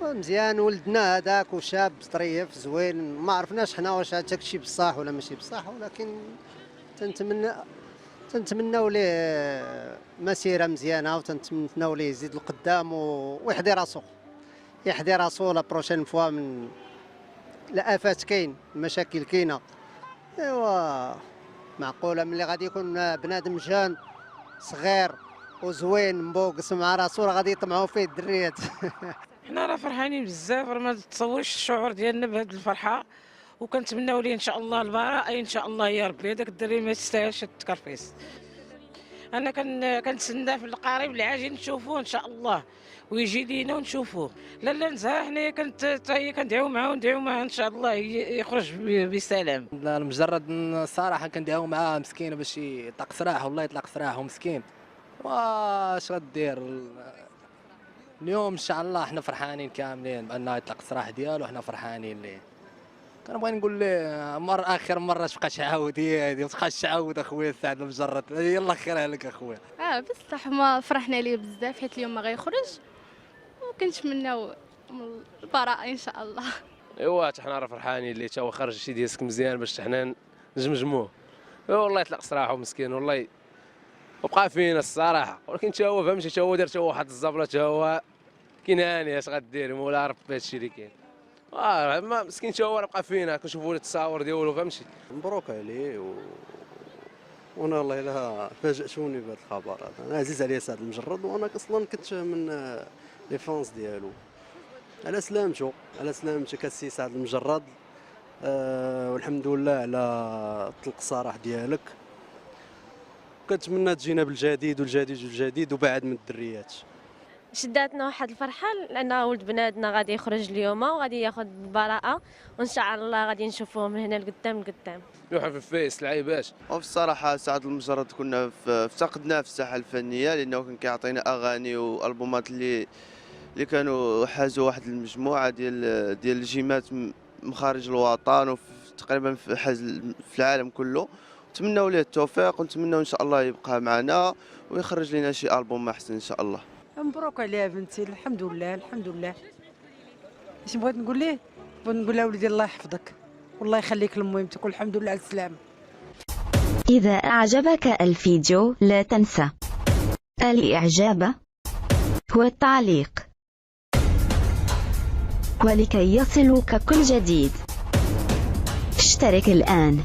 مزيان ولدنا هذاك وشاب ظريف زوين، ما عرفناش حنا واش هذاك الشيء بصح ولا ماشي بصح، ولكن تنتمنى تنتمناو ليه مسيره مزيانه، وتنتمناو ليه يزيد القدام ويحضي راسو، يحضي راسو لا بروشين فوا من الافات كاين، المشاكل كاينه. ايوا معقوله ملي غادي يكون بنادم جان صغير وزوين مبوقس مع راسو راه غادي يطمعوا فيه الدريات. حنا راه فرحانين بزاف، راه ما تصورش الشعور ديالنا بهذه الفرحه، وكنتمناو ليه ان شاء الله البراءه ان شاء الله يا ربي. هذاك الدري ما يستاهلش التكرفيس. انا كنتسنى في القريب العاجل نشوفوه ان شاء الله، ويجي لينا ونشوفوه. لا نزهه حنايا هي كندعيو معاه وندعيو معاه ان شاء الله يخرج بسلام. لا المجرد الصراحه كندعيو معاه مسكين باش يطلق سراحه، والله يطلق سراحه مسكين. واش غدير اليوم ان شاء الله حنا فرحانين كاملين بانه يطلق السراح ديالو، حنا فرحانين ليه. كنبغي نقول ليه اخر مره تبقاش تعاود، هي هذه ما تبقاش تعاود اخويا سعد المجرد، يلا خيرها لك اخويا. بصح ما فرحنا ليه بزاف حيت اليوم ما غيخرج، وكنتمناو البراءة ان شاء الله. ايوا حتى حنا راه فرحانين اللي تا هو خرج شي ديسك مزيان باش حنا نجمجموه. ايوا والله يطلق سراحه مسكين، والله وبقى فينا الصراحه، ولكن تا هو فهمتي تا هو دار تا هو واحد الزبله، تا هو كاين هاني اش غدير مولا ربي هادشي اللي كاين. ما مسكين تا هو بقى فينا، كنشوفوا التصاور ديالو فهمتي. مبروك عليه وانا والله الا فاجأتوني بهذا الخبر هذا. انا عزيز عليا سعد المجرد، وانا اصلا كنت من لي فانس ديالو. على سلامته على سلامتك السي سعد المجرد. والحمد لله على طلق السراح ديالك، كنتمنى تجينا بالجديد والجديد والجديد وبعد من الدريات. شداتنا واحد الفرحه لان ولد بنادنا غادي يخرج اليوم وغادي ياخذ البراءه، وان شاء الله غادي نشوفوه من هنا لقدام لقدام. يوحى في الفيس العيباش. وفي الصراحه سعد المجرد كنا افتقدناه في الساحه الفنيه، لانه كان كيعطينا اغاني والبومات اللي كانوا حازوا واحد المجموعه ديال الجيمات من خارج الوطن تقريبا في العالم كله. نتمنوا ليه التوفيق، ونتمنوا ان شاء الله يبقى معنا ويخرج لنا شي البوم احسن ان شاء الله. مبروك عليها بنتي، الحمد لله الحمد لله. اش بغيت نقول ليه؟ بغيت نقول لها ولدي الله يحفظك والله يخليك لميمتك، والحمد لله على السلامه. إذا أعجبك الفيديو لا تنسى الإعجاب والتعليق، ولكي يصلك كل جديد اشترك الآن.